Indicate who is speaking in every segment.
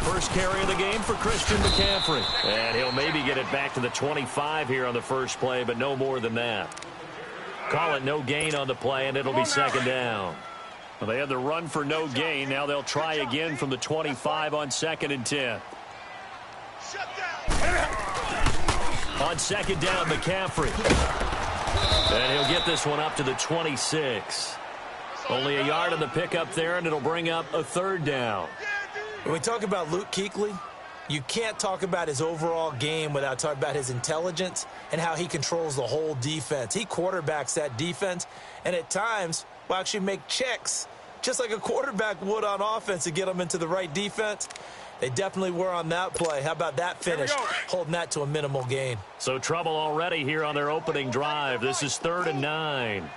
Speaker 1: First carry of the game for Christian McCaffrey. And he'll maybe get it back to the 25 here on the first play, but no more than that. Call it no gain on the play, and it'll be second down. Well, they had the run for no gain. Now they'll try again from the 25 on 2nd and 10. On 2nd down, McCaffrey. And he'll get this one up to the 26. Only a yard on the pickup there, and it'll bring up a 3rd down.
Speaker 2: When we talk about Luke Kuechly, you can't talk about his overall game without talking about his intelligence and how he controls the whole defense. He quarterbacks that defense, and at times will actually make checks, just like a quarterback would on offense, to get them into the right defense. They definitely were on that play. How about that finish, holding that to a minimal gain?
Speaker 1: So trouble already here on their opening drive. This is 3rd and 9.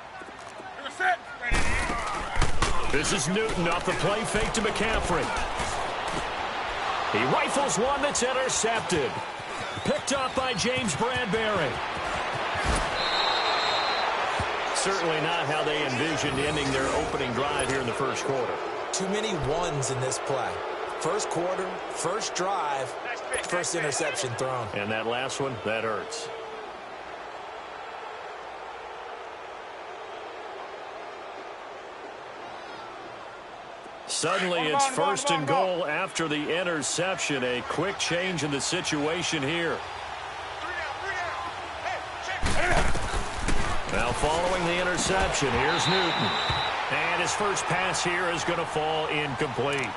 Speaker 1: This is Newton off the play fake to McCaffrey. He rifles one that's intercepted. Picked up by James Bradbury. Certainly not how they envisioned ending their opening drive here in the first quarter.
Speaker 2: Too many ones in this play. First quarter, first drive, first interception thrown.
Speaker 1: And that last one, that hurts. Suddenly it's 1st and goal after the interception. A quick change in the situation here. Now following the interception, here's Newton. And his first pass here is going to fall incomplete.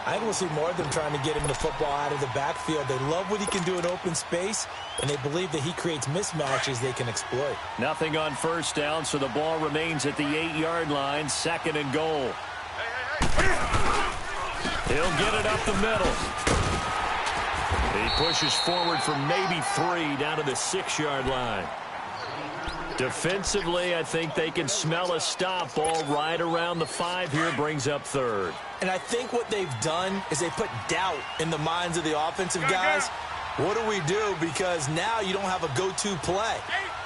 Speaker 2: I think we'll see more of them trying to get him the football out of the backfield. They love what he can do in open space, and they believe that he creates mismatches they can exploit. Nothing on 1st down, so the ball remains at the 8-yard line, 2nd and goal. He'll get it up the middle. He pushes forward for maybe 3 down to the 6-yard line. Defensively, I think they can smell a stop ball right around the 5 here, brings up 3rd. And I think what they've done is they put doubt in the minds of the offensive guys. What do we do? Because now you don't have a go-to play.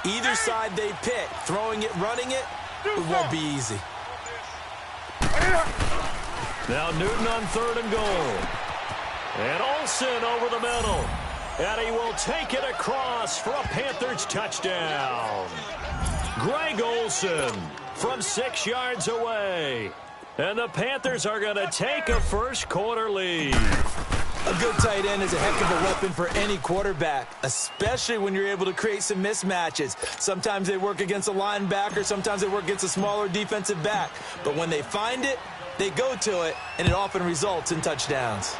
Speaker 2: Either side they pick, throwing it, running it, it won't be easy.
Speaker 1: Now Newton on 3rd and goal. And Olsen over the middle. And he will take it across for a Panthers touchdown. Greg Olsen from 6 yards away. And the Panthers are going to take a first quarter lead.
Speaker 2: A good tight end is a heck of a weapon for any quarterback, especially when you're able to create some mismatches. Sometimes they work against a linebacker, sometimes they work against a smaller defensive back. But when they find it, they go to it, and it often results in touchdowns.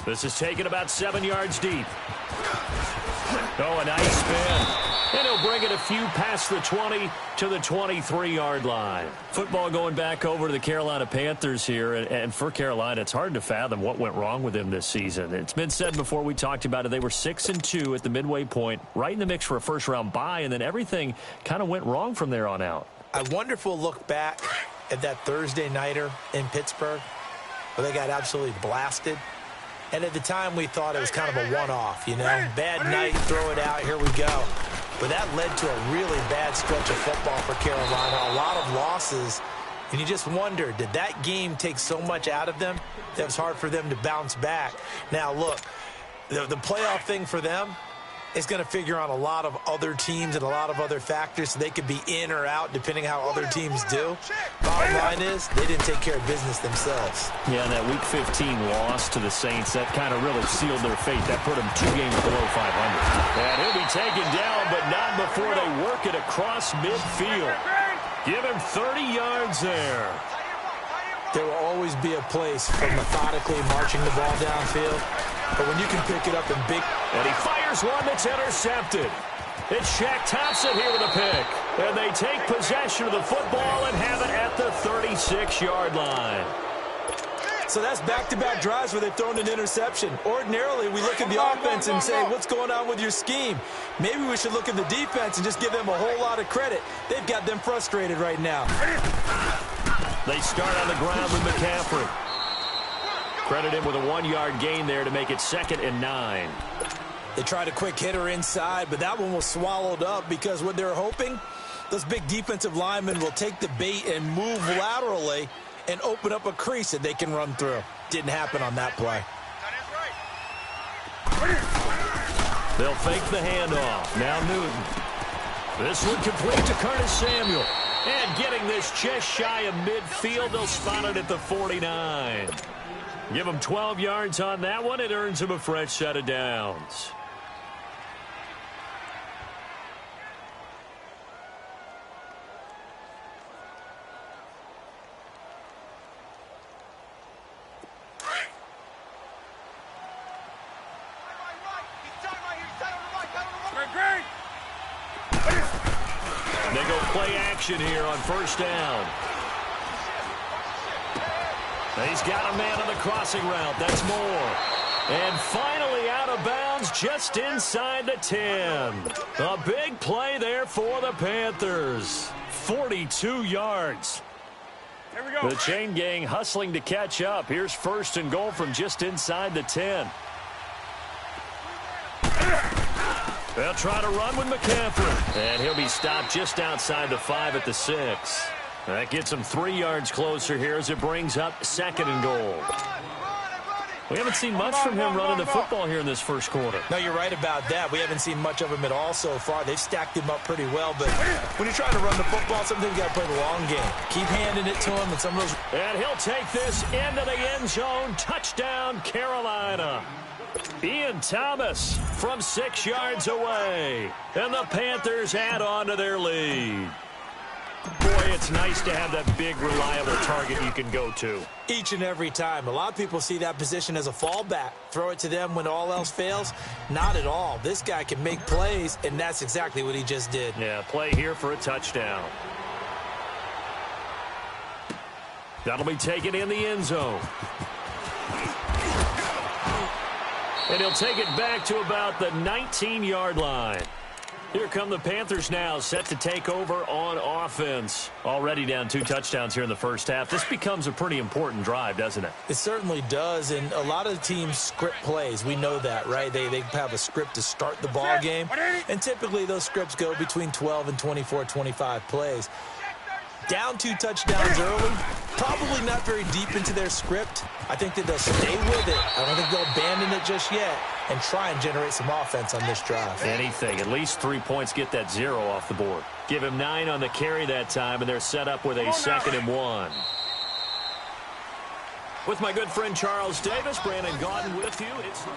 Speaker 1: This is taken about 7 yards deep. Oh, a nice spin. And he'll bring it a few past the 20 to the 23-yard line. Football going back over to the Carolina Panthers here. And for Carolina, it's hard to fathom what went wrong with them this season. It's been said before we talked about it. They were 6-2 at the midway point, right in the mix for a first-round bye, and then everything kind of went wrong from there on out.
Speaker 2: I wonder if we'll look back at that Thursday nighter in Pittsburgh where they got absolutely blasted. And at the time, we thought it was kind of a one-off, you know. Bad night, throw it out, here we go. But that led to a really bad stretch of football for Carolina, a lot of losses. And you just wonder, did that game take so much out of them that it was hard for them to bounce back? Now, look, the playoff thing for them is going to figure on a lot of other teams and a lot of other factors, so they could be in or out depending how other teams do. Bottom line is, they didn't take care of business themselves.
Speaker 1: Yeah, and that Week 15 loss to the Saints, that kind of really sealed their fate. That put them 2 games below 500. And he'll be taken down, but not before they work it across midfield. Give him 30 yards there.
Speaker 2: There will always be a place for methodically marching the ball downfield. But when you can pick it up in big...
Speaker 1: And he fires one that's intercepted. It's Shaq Thompson here with a pick. And they take possession of the football and have it at the 36-yard line.
Speaker 2: So that's back-to-back drives where they've thrown an interception. Ordinarily, we look at the offense and say, what's going on with your scheme? Maybe we should look at the defense and just give them a whole lot of credit. They've got them frustrated right now.
Speaker 1: They start on the ground with McCaffrey. Credit him with a 1-yard gain there to make it 2nd and 9.
Speaker 2: They tried a quick hitter inside, but that one was swallowed up because what they're hoping Those big defensive linemen will take the bait and move laterally and open up a crease that they can run through. Didn't happen on that play.
Speaker 1: They'll fake the handoff. Now Newton. This one complete to Curtis Samuel. And getting this just shy of midfield, they'll spot it at the 49. Give him 12 yards on that one. It earns him a fresh set of downs. They go play action here on first down. He's got a man on the crossing route. That's Moore. And finally out of bounds just inside the 10. A big play there for the Panthers. 42 yards.
Speaker 3: Here we go.
Speaker 1: The chain gang hustling to catch up. Here's first and goal from just inside the 10. They'll try to run with McCaffrey. And he'll be stopped just outside the 5 at the 6. That gets him 3 yards closer here as it brings up second and goal. We haven't seen much from him running the football here in this first quarter.
Speaker 2: No, you're right about that. We haven't seen much of him at all so far. They've stacked him up pretty well, but when you're trying to run the football, sometimes you got to play the long game. Keep handing it to him, and some of those...
Speaker 1: And he'll take this into the end zone. Touchdown, Carolina. Ian Thomas from 6 yards away. And the Panthers add on to their lead. Boy, it's nice to have that big, reliable target you can go to.
Speaker 2: Each and every time. A lot of people see that position as a fallback. Throw it to them when all else fails. Not at all. This guy can make plays, and that's exactly what he just did.
Speaker 1: Yeah, play here for a touchdown. That'll be taken in the end zone. And he'll take it back to about the 19-yard line. Here come the Panthers now, set to take over on offense. Already down 2 touchdowns here in the first half. This becomes a pretty important drive, doesn't it?
Speaker 2: It certainly does, and a lot of the teams script plays. We know that, right? They have a script to start the ball game, and typically those scripts go between 12 and 24, 25 plays. Down 2 touchdowns early, probably not very deep into their script. I think that they'll stay with it. I don't think they'll abandon it just yet and try and generate some offense on this drive.
Speaker 1: Anything. At least 3 points, get that 0 off the board. Give him 9 on the carry that time, and they're set up with a 2nd and 1. With my good friend Charles Davis, Brandon Gaudin with you. It's...
Speaker 3: 4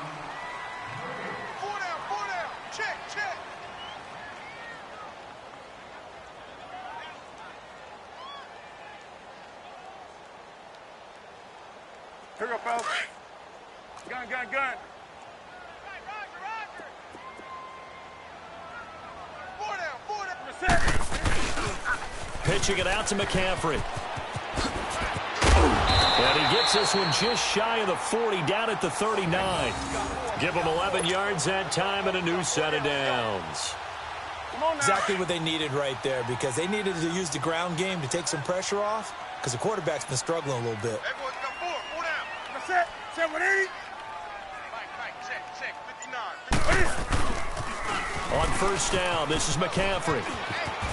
Speaker 3: down. Check. Here we go, fellas. Gun. Roger. 4 down.
Speaker 1: Pitching it out to McCaffrey. And he gets this one just shy of the 40, down at the 39. Give him 11 yards that time and a new set of downs.
Speaker 2: Exactly what they needed right there, because they needed to use the ground game to take some pressure off, because the quarterback's been struggling a little bit.
Speaker 3: Everyone's got 4 down. Set 180. Check. 59.
Speaker 1: On first down, this is McCaffrey.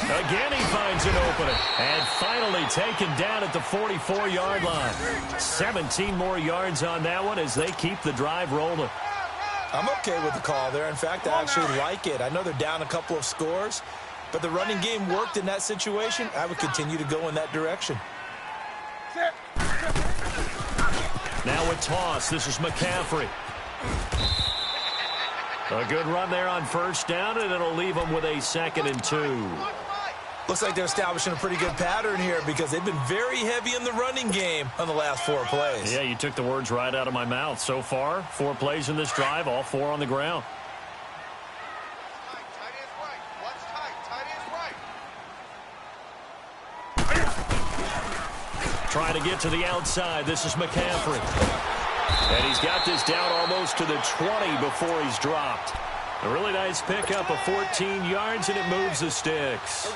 Speaker 1: Again, he finds an opening. And finally taken down at the 44-yard line. 17 more yards on that one as they keep the drive rolling.
Speaker 2: I'm okay with the call there. In fact, I actually like it. I know they're down a couple of scores, but the running game worked in that situation. I would continue to go in that direction.
Speaker 1: Now a toss. This is McCaffrey. A good run there on first down, and it'll leave them with a 2nd and 2.
Speaker 2: Looks like they're establishing a pretty good pattern here, because they've been very heavy in the running game on the last 4 plays.
Speaker 1: Yeah, you took the words right out of my mouth. So far, 4 plays in this drive, all 4 on the ground. Trying to get to the outside. This is McCaffrey. And he's got this down almost to the 20 before he's dropped. A really nice pickup of 14 yards, and it moves the sticks.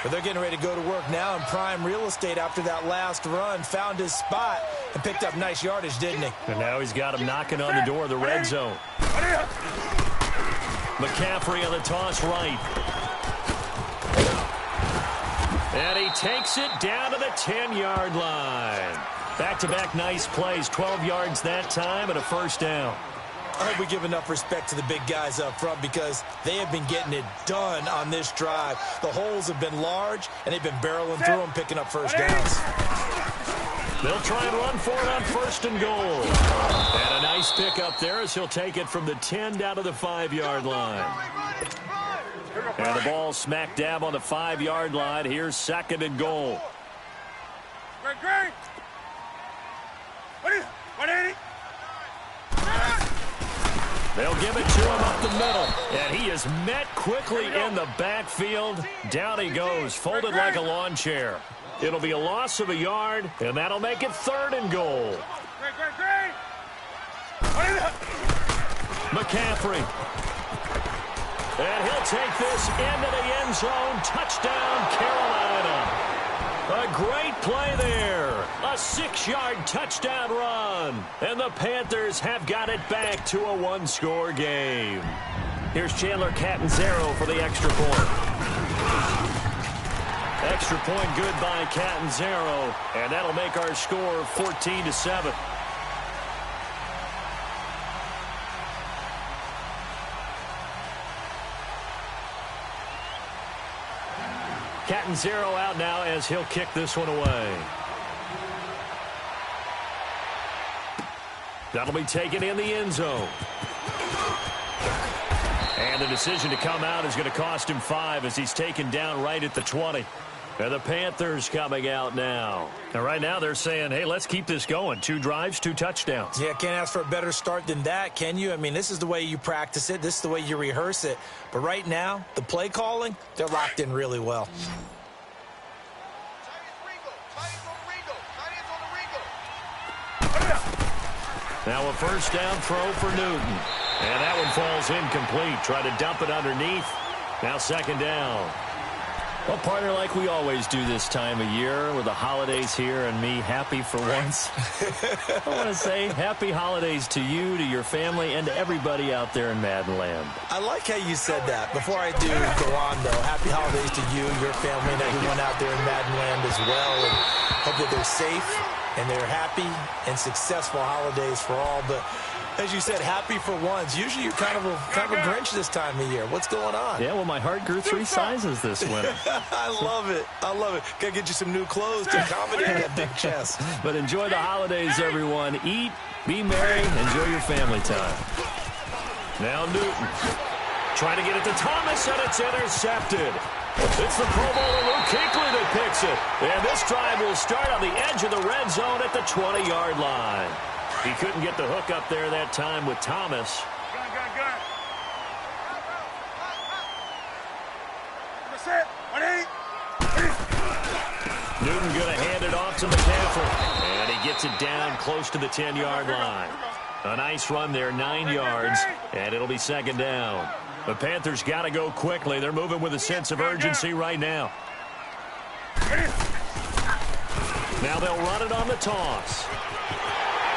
Speaker 2: But they're getting ready to go to work now in prime real estate after that last run. Found his spot and picked up nice yardage, didn't he?
Speaker 1: And now he's got him knocking on the door of the red zone. McCaffrey on the toss right. And he takes it down to the 10-yard line. Back-to-back nice plays, 12 yards that time and a first down.
Speaker 2: I hope we give enough respect to the big guys up front because they have been getting it done on this drive. The holes have been large, and they've been barreling through them, picking up first downs.
Speaker 1: They'll try and run for it on first and goal. And a nice pickup there as he'll take it from the 10 down to the 5-yard line. And the ball smack dab on the 5-yard line. Here's second and goal.
Speaker 3: Great. 180.
Speaker 1: They'll give it to him up the middle. And he is met quickly in the backfield. Down he goes, folded like a lawn chair. It'll be a loss of a yard, and that'll make it third and goal.
Speaker 3: Great.
Speaker 1: McCaffrey. And he'll take this into the end zone. Touchdown, Carolina. A great play there. A 6-yard touchdown run. And the Panthers have got it back to a one-score game. Here's Chandler Catanzaro for the extra point. Extra point good by Catanzaro. And that'll make our score 14-7. Catanzaro out now as he'll kick this one away. That'll be taken in the end zone. And the decision to come out is going to cost him 5 as he's taken down right at the 20. And the Panthers coming out now. And right now they're saying, hey, let's keep this going. 2 drives, 2 touchdowns.
Speaker 2: Yeah, can't ask for a better start than that, can you? I mean, this is the way you practice it. This is the way you rehearse it. But right now, the play calling, they're locked in really well.
Speaker 1: Now a first down throw for Newton. And that one falls incomplete. Try to dump it underneath. Now second down. Well, partner, like we always do this time of year with the holidays here and me happy for once. I want to say happy holidays to you, to your family, and to everybody out there in Madden Land.
Speaker 2: I like how you said that. Before I do go on, though, happy holidays to you, your family, and everyone out there in Madden Land as well. And hope that they're safe and they're happy and successful holidays for all. But as you said, happy for once. Usually you're kind of a Grinch this time of year. What's going on?
Speaker 1: Yeah, well, my heart grew 3 sizes this winter.
Speaker 2: I love it. I love it. Got to get you some new clothes to accommodate that big chest.
Speaker 1: But enjoy the holidays, everyone. Eat, be merry, enjoy your family time. Now Newton. Trying to get it to Thomas, and it's intercepted. It's the Pro Bowler Luke Kuechly that picks it. And this drive will start on the edge of the red zone at the 20-yard line. He couldn't get the hook up there that time with Thomas.
Speaker 3: Gun. That's it. 180.
Speaker 1: Newton going to hand it off to McCaffrey. And he gets it down close to the 10-yard line. A nice run there, 9 yards, and it'll be second down. The Panthers got to go quickly. They're moving with a sense of urgency right now. Now they'll run it on the toss.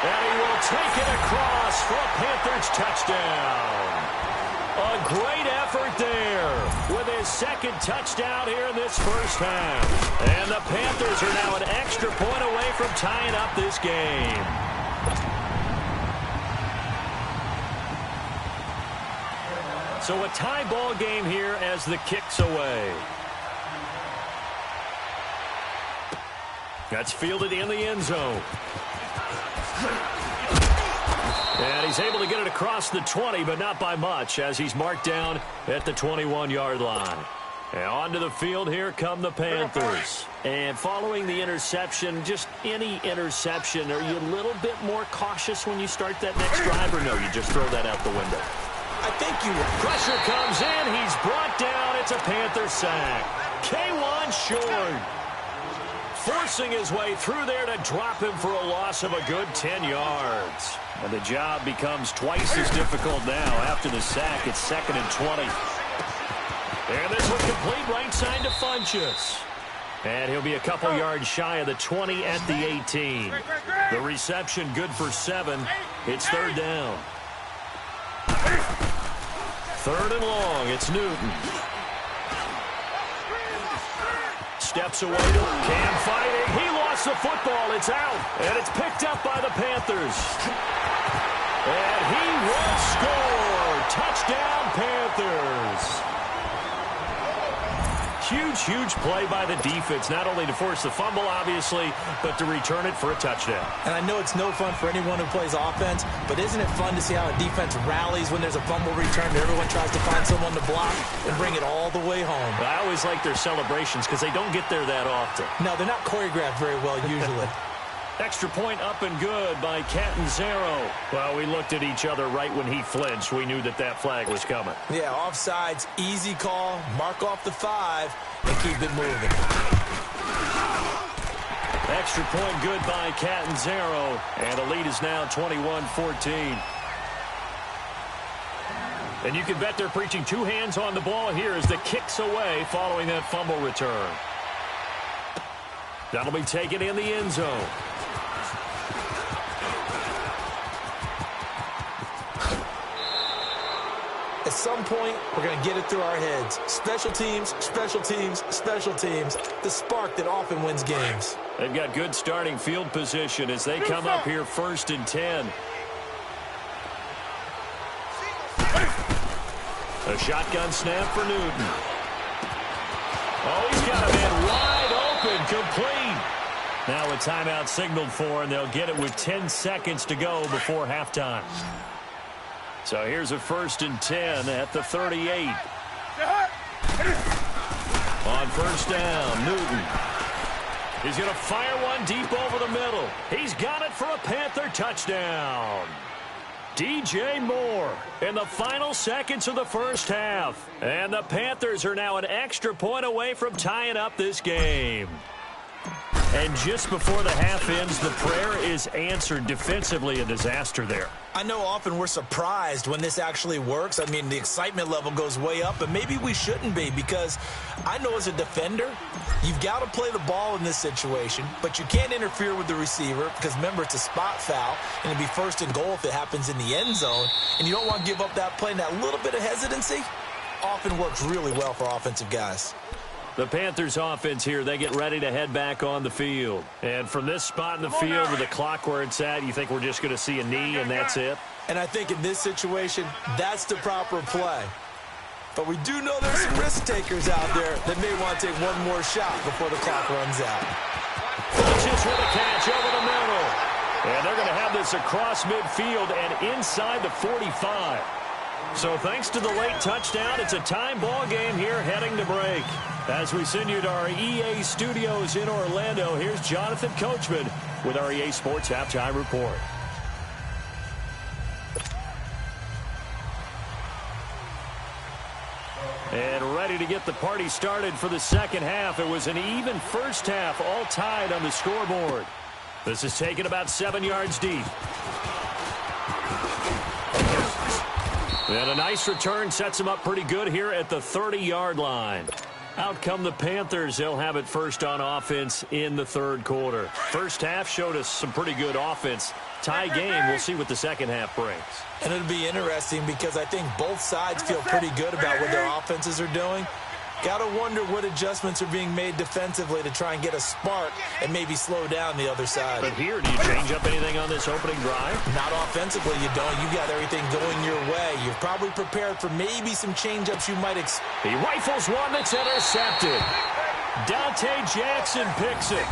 Speaker 1: And he will take it across for a Panthers touchdown. A great effort there with his second touchdown here in this first half. And the Panthers are now an extra point away from tying up this game. So a tie ball game here as the kick's away. That's fielded in the end zone. And he's able to get it across the 20, but not by much, as he's marked down at the 21-yard line. And onto the field, here come the Panthers. And following the interception, just any interception, are you a little bit more cautious when you start that next drive, or no, you just throw that out the window?
Speaker 2: I think you will.
Speaker 1: Pressure comes in. He's brought down. It's a Panther sack. K1 short. Forcing his way through there to drop him for a loss of a good 10 yards. And the job becomes twice as difficult now. After the sack, it's second and 20. And this one complete right side to Funchess. And he'll be a couple yards shy of the 20 at the 18. The reception good for 7. It's third down. Third and long, it's Newton. steps away. Cam fighting. He lost the football. It's out. And it's picked up by the Panthers. And he will score. Touchdown, Panthers. Huge, huge play by the defense, not only to force the fumble, obviously, but to return it for a touchdown.
Speaker 2: And I know it's no fun for anyone who plays offense, but isn't it fun to see how a defense rallies when there's a fumble return and everyone tries to find someone to block and bring it all the way home?
Speaker 1: I always like their celebrations because they don't get there that often.
Speaker 2: No, they're not choreographed very well usually.
Speaker 1: Extra point up and good by Catanzaro. Well, we looked at each other right when he flinched. We knew that that flag was coming.
Speaker 2: Yeah, offsides, easy call, mark off the 5, and keep it moving.
Speaker 1: Extra point good by Catanzaro, and the lead is now 21-14. And you can bet they're preaching 2 hands on the ball here as the kick's away following that fumble return. That'll be taken in the end zone.
Speaker 2: At some point, we're going to get it through our heads. Special teams, special teams, special teams. The spark that often wins games.
Speaker 1: They've got good starting field position as they come up here 1st and 10. A shotgun snap for Newton. Oh, he's got a man wide open, complete. Now a timeout signaled for, and they'll get it with 10 seconds to go before halftime. So here's a 1st and 10 at the 38. On 1st down, Newton. He's going to fire one deep over the middle. He's got it for a Panther touchdown. DJ Moore in the final seconds of the first half. And the Panthers are now an extra point away from tying up this game. And just before the half ends, the prayer is answered. Defensively, a disaster there.
Speaker 2: I know often we're surprised when this actually works. I mean, the excitement level goes way up, but maybe we shouldn't be, because I know as a defender, you've got to play the ball in this situation, but you can't interfere with the receiver because, remember, it's a spot foul, and it'd be 1st and goal if it happens in the end zone, and you don't want to give up that play. And that little bit of hesitancy often works really well for offensive guys.
Speaker 1: The Panthers offense here, they get ready to head back on the field. And from this spot in the field with the clock where it's at, you think we're just going to see a knee and that's it?
Speaker 2: And I think in this situation, that's the proper play. But we do know there's some risk takers out there that may want to take one more shot before the clock runs out.
Speaker 1: Just with a catch over the middle. And they're going to have this across midfield and inside the 45. So thanks to the late touchdown, it's a time ball game here heading to break. As we send you to our EA studios in Orlando, here's Jonathan Coachman with our EA Sports Halftime Report. And ready to get the party started for the second half. It was an even first half, all tied on the scoreboard. This is taken about 7 yards deep. And a nice return sets him up pretty good here at the 30-yard line. Out come the Panthers. They'll have it first on offense in the third quarter. First half showed us some pretty good offense. Tie game. We'll see what the second half brings.
Speaker 2: And it'll be interesting because I think both sides feel pretty good about what their offenses are doing. Got to wonder what adjustments are being made defensively to try and get a spark and maybe slow down the other side.
Speaker 1: But here, do you change up anything on this opening drive?
Speaker 2: Not offensively, you don't. You got everything going your way. You're probably prepared for maybe some change-ups you might expect.
Speaker 1: He rifles one that's intercepted. Dante Jackson picks it.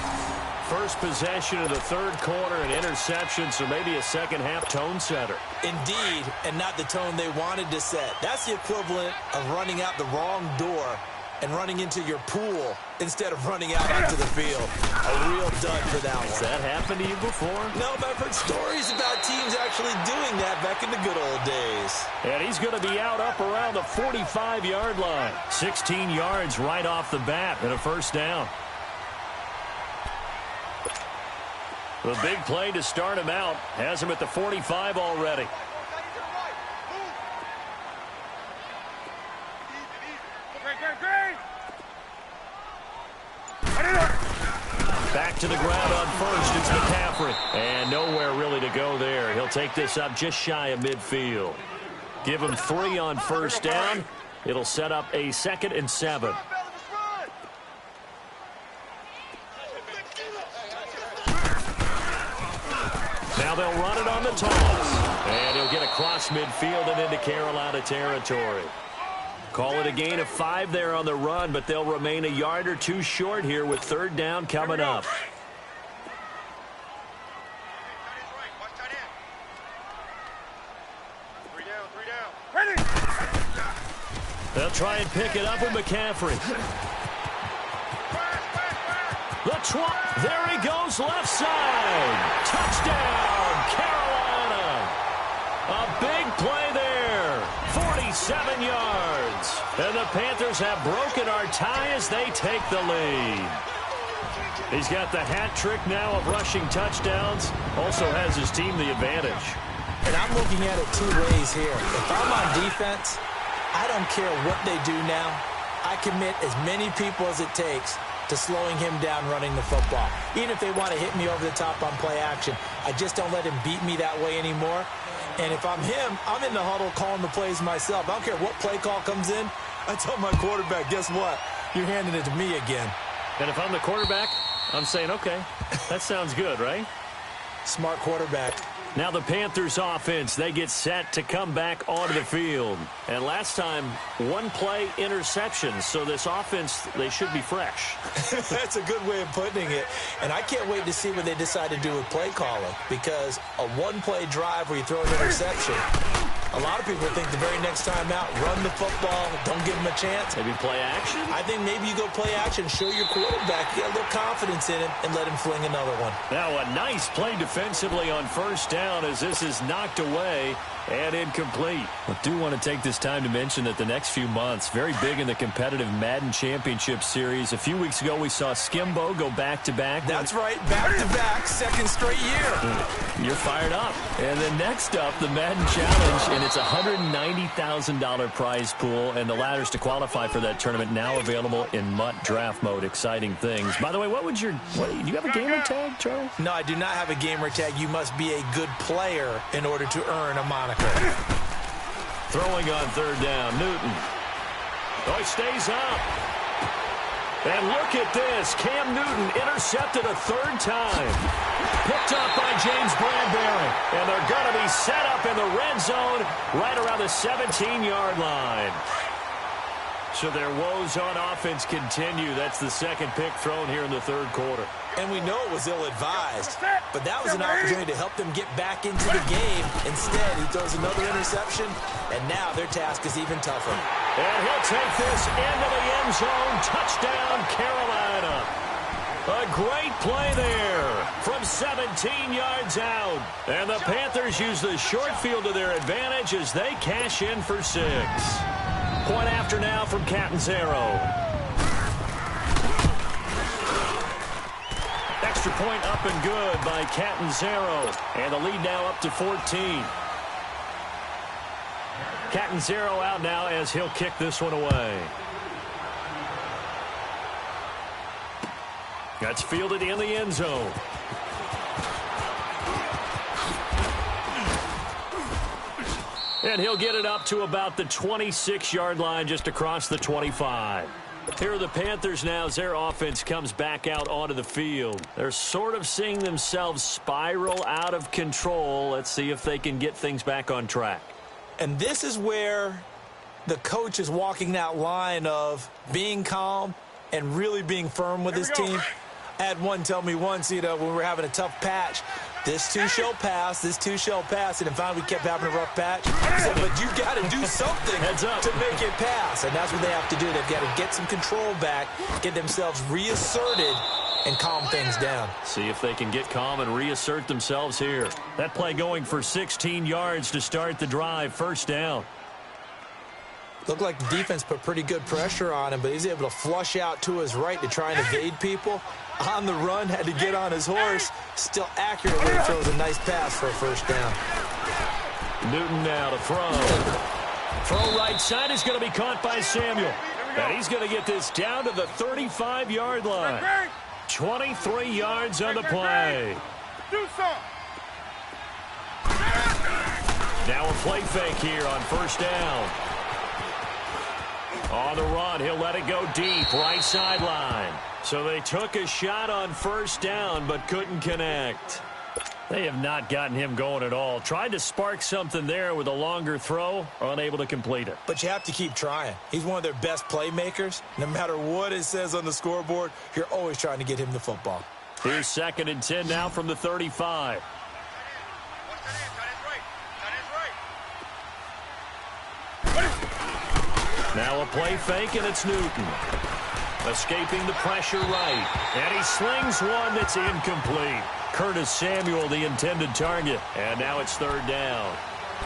Speaker 1: First possession of the third quarter, an interception, so maybe a second-half tone setter.
Speaker 2: Indeed, and not the tone they wanted to set. That's the equivalent of running out the wrong door and running into your pool instead of running out onto the field. A real dud for that one.
Speaker 1: Has that happened to you before?
Speaker 2: No, but I've heard stories about teams actually doing that back in the good old days.
Speaker 1: And he's going to be out up around the 45-yard line. 16 yards right off the bat and a first down. The big play to start him out has him at the 45 already. Back to the ground on first. It's McCaffrey. And nowhere really to go there. He'll take this up just shy of midfield. Give him 3 on first down. It'll set up a 2nd and 7. they'll run it on the toss. And he'll get across midfield and into Carolina territory. Call it a gain of 5 there on the run, but they'll remain a yard or two short here with third down coming up. They'll try and pick it up with McCaffrey. There he goes, left side. Touchdown, Carolina. A big play there. 47 yards. And the Panthers have broken our tie as they take the lead. He's got the hat trick now of rushing touchdowns. Also has his team the advantage.
Speaker 2: And I'm looking at it 2 ways here. If I'm on defense, I don't care what they do now. I commit as many people as it takes to slowing him down running the football. Even if they want to hit me over the top on play action, I just don't let him beat me that way anymore. And if I'm him, I'm in the huddle calling the plays myself. I don't care what play call comes in. I tell my quarterback, guess what? You're handing it to me again.
Speaker 1: And if I'm the quarterback, I'm saying, okay, that sounds good, right?
Speaker 2: Smart quarterback.
Speaker 1: Now the Panthers offense, they get set to come back onto the field. And last time, 1 play interception. So this offense, they should be fresh.
Speaker 2: That's a good way of putting it. And I can't wait to see what they decide to do with play calling. Because a 1-play drive where you throw an interception, a lot of people think the very next time out, run the football, don't give them a chance.
Speaker 1: Maybe play action?
Speaker 2: I think maybe you go play action, show your quarterback, get a little confidence in him, and let him fling another one.
Speaker 1: Now a nice play defensively on first down as this is knocked away and incomplete. I do want to take this time to mention that the next few months, very big in the competitive Madden Championship Series. A few weeks ago, we saw Skimbo go back-to-back.
Speaker 2: That's right, back-to-back, second straight year.
Speaker 1: You're fired up. And then next up, the Madden Challenge, and it's a $190,000 prize pool, and the ladders to qualify for that tournament now available in MUT draft mode. Exciting things. By the way, do you have a gamer tag, Charles?
Speaker 2: No, I do not have a gamer tag. You must be a good player in order to earn a moniker.
Speaker 1: Throwing on third down, Newton. Oh, he stays up. And look at this. Cam Newton intercepted a 3rd time. Picked up by James Bradbury. And they're going to be set up in the red zone right around the 17-yard line. So their woes on offense continue. That's the 2nd pick thrown here in the 3rd quarter.
Speaker 2: And we know it was ill-advised, but that was an opportunity to help them get back into the game. Instead, he throws another interception, and now their task is even tougher.
Speaker 1: And he'll take this into the end zone. Touchdown, Carolina. A great play there from 17 yards out. And the Panthers use the short field to their advantage as they cash in for 6. Point after now from Catanzaro. Extra point up and good by Catanzaro. And the lead now up to 14. Catanzaro out now as he'll kick this one away. That's fielded in the end zone. And he'll get it up to about the 26-yard line just across the 25. Here are the Panthers now as their offense comes back out onto the field. They're sort of seeing themselves spiral out of control. Let's see if they can get things back on track.
Speaker 2: And this is where the coach is walking that line of being calm and really being firm with his team. I had one tell me once, when we were having a tough patch, this too shall pass, this too shall pass. And finally we kept having a rough patch. He said, but you got to do something to make it pass. And that's what they have to do. They've got to get some control back, get themselves reasserted, and calm things down.
Speaker 1: See if they can get calm and reassert themselves here. That play going for 16 yards to start the drive. First down.
Speaker 2: Looked like the defense put pretty good pressure on him, but he's able to flush out to his right to try and evade people. On the run, had to get on his horse. Still accurately throws a nice pass for a first down.
Speaker 1: Newton now to throw. Throw right side is going to be caught by Samuel. And he's going to get this down to the 35-yard line. 23 yards on the play. Now a play fake here on first down. On the run, he'll let it go deep, right sideline. So they took a shot on first down, but couldn't connect. They have not gotten him going at all. Tried to spark something there with a longer throw, unable to complete it.
Speaker 2: But you have to keep trying. He's one of their best playmakers. No matter what it says on the scoreboard, you're always trying to get him the football.
Speaker 1: Here's 2nd and 10 now from the 35. Now a play fake, and it's Newton. Escaping the pressure right. And he slings one that's incomplete. Curtis Samuel, the intended target. And now it's 3rd down.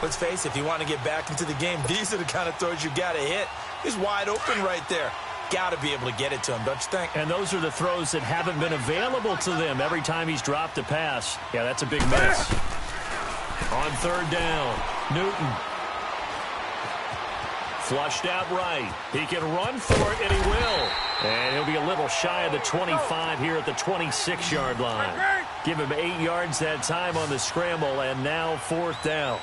Speaker 2: Let's face it, if you want to get back into the game, these are the kind of throws you got to hit. He's wide open right there. Got to be able to get it to him, don't you think?
Speaker 1: And those are the throws that haven't been available to them every time he's dropped a pass. Yeah, that's a big miss. On 3rd down, Newton. Flushed out right. He can run for it, and he will. And he'll be a little shy of the 25 here at the 26-yard line. Give him 8 yards that time on the scramble, and now 4th down.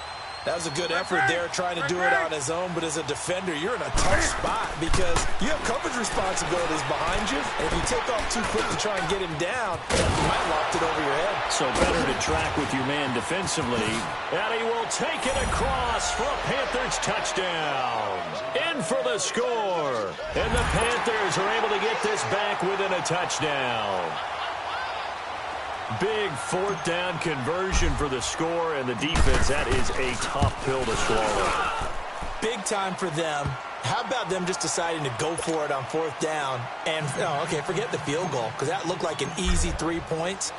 Speaker 2: That was a good effort there, trying to do it on his own, but as a defender, you're in a tough spot because you have coverage responsibilities behind you, and if you take off too quick to try and get him down, you might loft it over your head.
Speaker 1: So better to track with your man defensively, and he will take it across for a Panthers touchdown. In for the score, and the Panthers are able to get this back within a touchdown. Big 4th down conversion for the score, and the defense, that is a tough pill to swallow.
Speaker 2: Big time for them. How about them just deciding to go for it on 4th down? And, okay, forget the field goal, because that looked like an easy 3 points.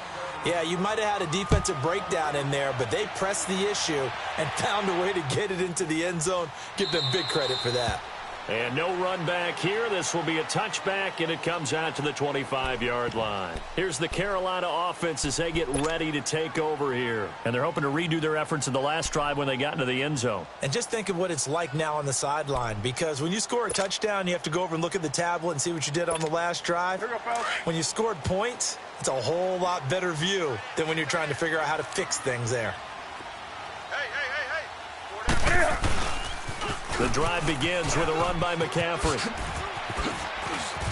Speaker 2: Yeah, you might have had a defensive breakdown in there, but they pressed the issue and found a way to get it into the end zone. Give them big credit for that.
Speaker 1: And no run back here. This will be a touchback, and it comes out to the 25-yard line. Here's the Carolina offense as they get ready to take over here. And they're hoping to redo their efforts in the last drive when they got into the end zone.
Speaker 2: And just think of what it's like now on the sideline, because when you score a touchdown, you have to go over and look at the tablet and see what you did on the last drive. When you scored points, it's a whole lot better view than when you're trying to figure out how to fix things there.
Speaker 1: The drive begins with a run by McCaffrey.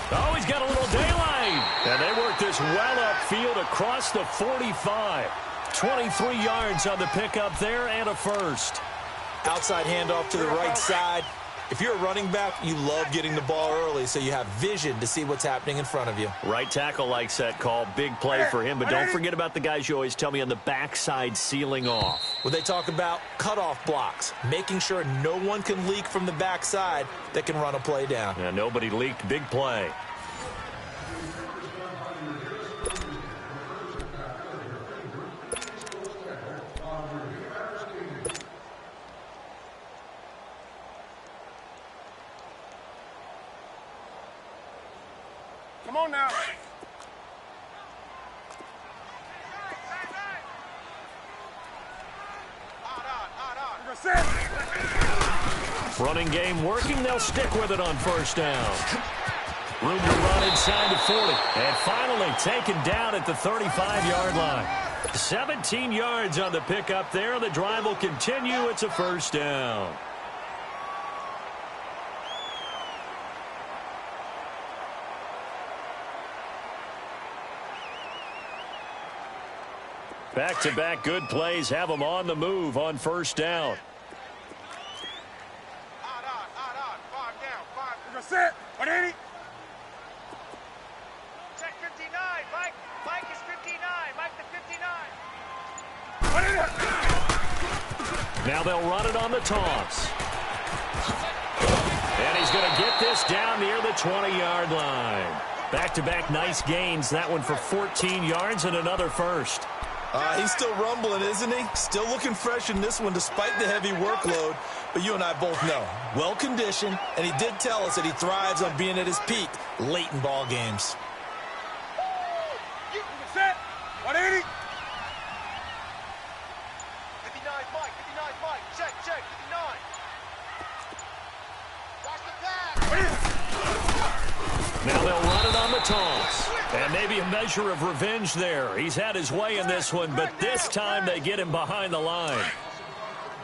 Speaker 1: Oh, he's got a little daylight. And they work this well upfield across the 45. 23 yards on the pickup there and a first.
Speaker 2: Outside handoff to the right side. If you're a running back, you love getting the ball early so you have vision to see what's happening in front of you.
Speaker 1: Right tackle likes that call. Big play for him. But don't forget about the guys you always tell me on the backside sealing off.
Speaker 2: Well, they talk about cutoff blocks, making sure no one can leak from the backside that can run a play down.
Speaker 1: Yeah, nobody leaked. Big play.
Speaker 3: Come on now.
Speaker 1: Running game working. They'll stick with it on 1st down. Room to run inside the 40. And finally taken down at the 35-yard line. 17 yards on the pickup there. The drive will continue. It's a 1st down. Back-to-back good plays have them on the move on 1st down.
Speaker 3: Set. 180.
Speaker 4: Check 59. Mike is 59. Mike the 59.
Speaker 1: Now they'll run it on the toss. And he's going to get this down near the 20-yard line. Back-to-back nice gains. That one for 14 yards and another first.
Speaker 2: He's still rumbling, isn't he? Still looking fresh in this one despite the heavy workload. But you and I both know, well-conditioned, and he did tell us that he thrives on being at his peak late in ball games.
Speaker 3: Set. 180.
Speaker 4: 59 Mike. 59 Mike. Check. 59. Watch the pass.
Speaker 1: Now they'll run it on the toss. And maybe a measure of revenge there. He's had his way in this one, but this time they get him behind the line.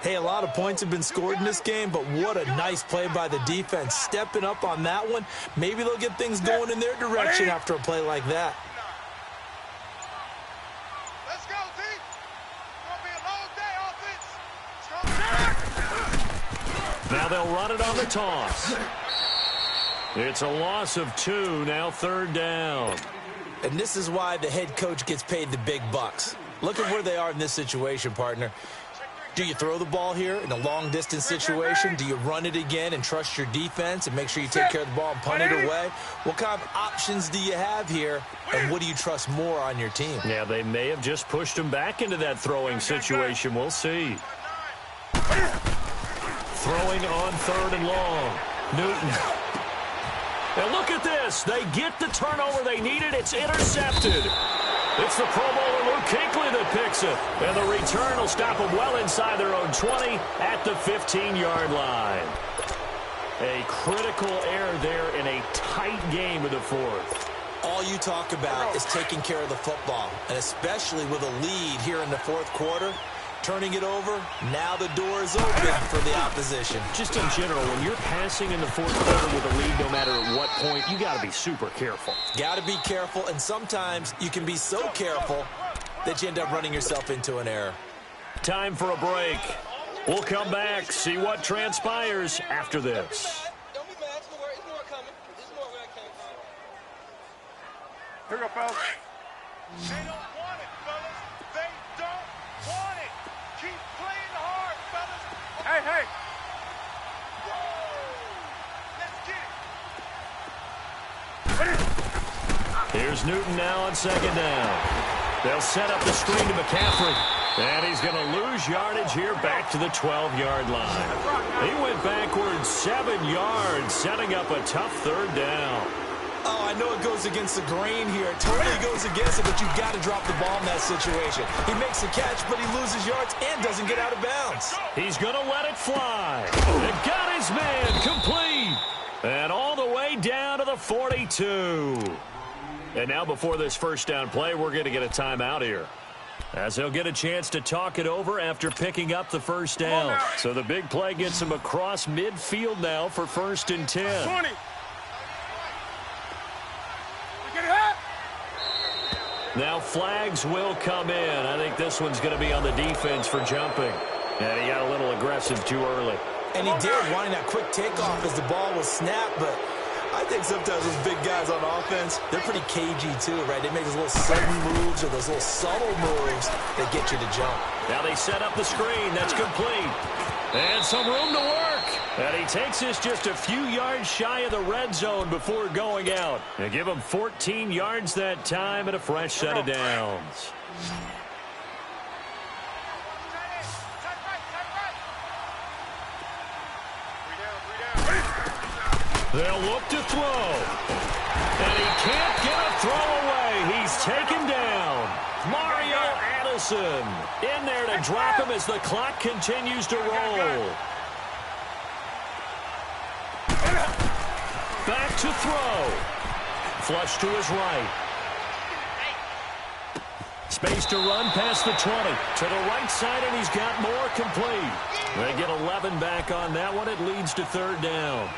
Speaker 2: Hey, a lot of points have been scored in this game, but what a nice play by the defense. Stepping up on that one, maybe they'll get things going in their direction after a play like that.
Speaker 4: Let's go, team.
Speaker 1: they'll run it on the toss. It's a loss of 2, now 3rd down.
Speaker 2: And this is why the head coach gets paid the big bucks. Look at where they are in this situation, partner. Do you throw the ball here in a long-distance situation? Do you run it again and trust your defense and make sure you take care of the ball and punt it away? What kind of options do you have here, and what do you trust more on your team?
Speaker 1: Yeah, they may have just pushed him back into that throwing situation. We'll see. Throwing on 3rd and long. Newton. And look at this. They get the turnover they needed. It's intercepted. It's the Pro Bowler Luke Kuechly that picks it. And the return will stop them well inside their own 20 at the 15-yard line. A critical error there in a tight game of the 4th.
Speaker 2: All you talk about is taking care of the football, and especially with a lead here in the 4th quarter. Turning it over, now the door is open for the opposition.
Speaker 1: Just in general, when you're passing in the 4th quarter with a lead, no matter at what point, you got to be super careful.
Speaker 2: Got to be careful, and sometimes you can be so careful that you end up running yourself into an error.
Speaker 1: Time for a break. We'll come back, see what transpires after this.
Speaker 5: Don't be mad. It's more coming. There's more where I came from.
Speaker 3: Here we go, fellas.
Speaker 4: They don't want it, fellas. They don't want it. Keep playing hard, fellas.
Speaker 3: Hey, hey.
Speaker 4: Let's get it.
Speaker 1: Here's Newton now on 2nd down. They'll set up the screen to McCaffrey. And he's going to lose yardage here back to the 12-yard line. He went backwards 7 yards, setting up a tough 3rd down.
Speaker 2: Oh, I know it goes against the grain here. It totally goes against it, but you've got to drop the ball in that situation. He makes the catch, but he loses yards and doesn't get out of bounds.
Speaker 1: He's going to let it fly. And got his man complete. And all the way down to the 42. And now before this 1st down play, we're going to get a timeout here, as they'll get a chance to talk it over after picking up the 1st down. So the big play gets him across midfield now for 1st and 10.
Speaker 3: 20. Get it up.
Speaker 1: Now flags will come in. I think this one's going to be on the defense for jumping. And he got a little aggressive too early.
Speaker 2: And he did, wanting that quick takeoff as the ball was snapped, but I think sometimes those big guys on offense, they're pretty cagey too, right? They make those little sudden moves or those little subtle moves that get you to jump.
Speaker 1: Now they set up the screen. That's complete. And some room to work. And he takes this just a few yards shy of the red zone before going out. And give him 14 yards that time and a fresh set of downs. They'll look to throw. And he can't get a throw away. He's taken down. Mario Addison in there to drop him as the clock continues to roll. Back to throw. Flush to his right. Space to run past the 20. To the right side, and he's got more complete. They get 11 back on that one. It leads to 3rd down.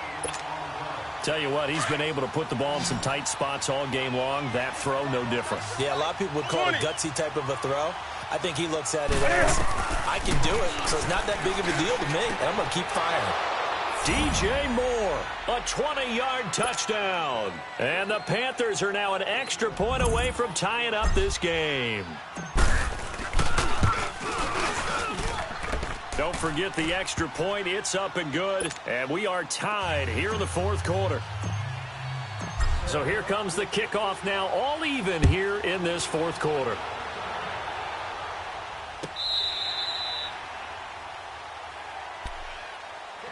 Speaker 1: Tell you what, he's been able to put the ball in some tight spots all game long. That throw, no different.
Speaker 2: Yeah, a lot of people would call it a gutsy type of a throw. I think he looks at it as, I can do it, so it's not that big of a deal to me, and I'm going to keep firing.
Speaker 1: DJ Moore, a 20-yard touchdown. And the Panthers are now an extra point away from tying up this game. Don't forget the extra point. It's up and good. And we are tied here in the 4th quarter. So here comes the kickoff now, all even here in this 4th quarter.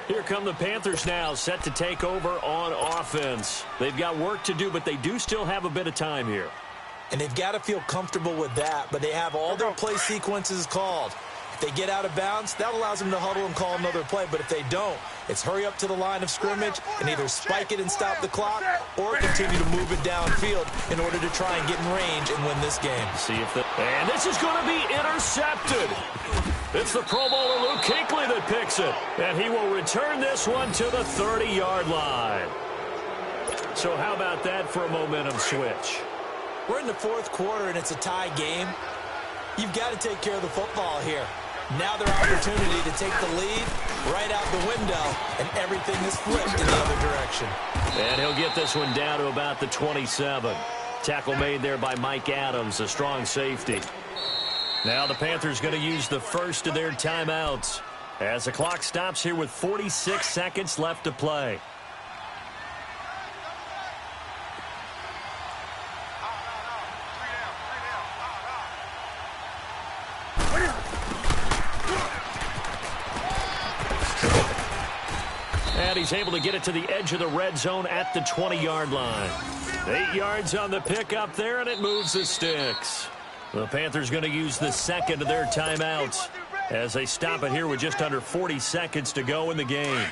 Speaker 1: Here come the Panthers now, set to take over on offense. They've got work to do, but they do still have a bit of time here.
Speaker 2: And they've got to feel comfortable with that, but they have all their play sequences called. If they get out of bounds, that allows them to huddle and call another play. But if they don't, it's hurry up to the line of scrimmage and either spike it and stop the clock or continue to move it downfield in order to try and get in range and win this game.
Speaker 1: See if and this is going to be intercepted. It's the Pro Bowler Luke Kuechly that picks it. And he will return this one to the 30-yard line. So how about that for a momentum switch?
Speaker 2: We're in the 4th quarter, and it's a tie game. You've got to take care of the football here. Now their opportunity to take the lead right out the window, and everything is flipped in the other direction.
Speaker 1: And he'll get this one down to about the 27. Tackle made there by Mike Adams, a strong safety. Now the Panthers going to use the first of their timeouts as the clock stops here with 46 seconds left to play. And he's able to get it to the edge of the red zone at the 20-yard line. 8 yards on the pickup there, and it moves the sticks. The Panthers going to use the second of their timeouts as they stop it here with just under 40 seconds to go in the game.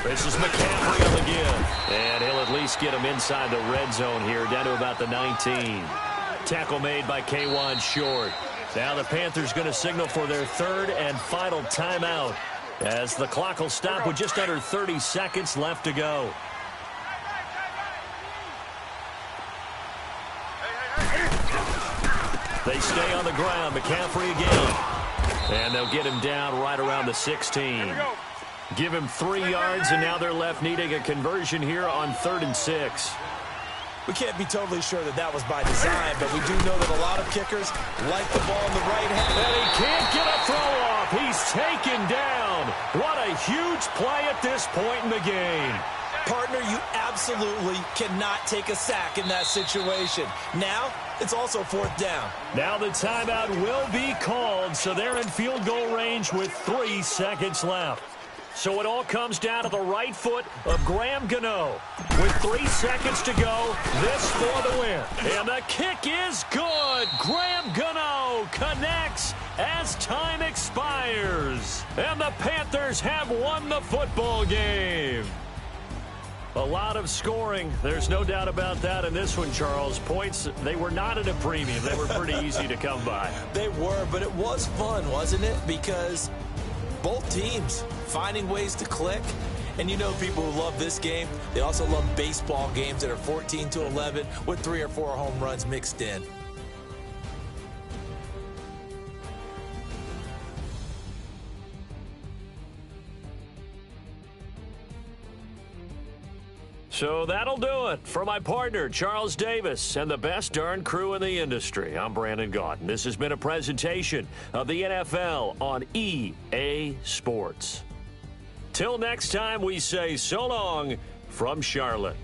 Speaker 1: This is McCaffrey on the give. And he'll at least get him inside the red zone here, down to about the 19. Tackle made by K'Wan Short. Now the Panthers going to signal for their third and final timeout as the clock will stop with just under 30 seconds left to go. They stay on the ground. McCaffrey again. And they'll get him down right around the 16. Give him 3 yards, and now they're left needing a conversion here on 3rd and 6.
Speaker 2: We can't be totally sure that that was by design, but we do know that a lot of kickers like the ball in the right hand.
Speaker 1: And he can't get a throw off. He's taken down. What a huge play at this point in the game.
Speaker 2: Partner, you absolutely cannot take a sack in that situation. Now, it's also 4th down.
Speaker 1: Now the timeout will be called, so they're in field goal range with 3 seconds left. So it all comes down to the right foot of Graham Gano. With 3 seconds to go, this for the win. And the kick is good. Graham Gano connects as time expires. And the Panthers have won the football game. A lot of scoring. There's no doubt about that in this one, Charles. Points, they were not at a premium. They were pretty easy to come by.
Speaker 2: They were, but it was fun, wasn't it? Because both teams finding ways to click. And you know people who love this game, they also love baseball games that are 14-11 with 3 or 4 home runs mixed in.
Speaker 1: So that'll do it for my partner, Charles Davis, and the best darn crew in the industry. I'm Brandon Gaudin. This has been a presentation of the NFL on EA Sports. Till next time, we say so long from Charlotte.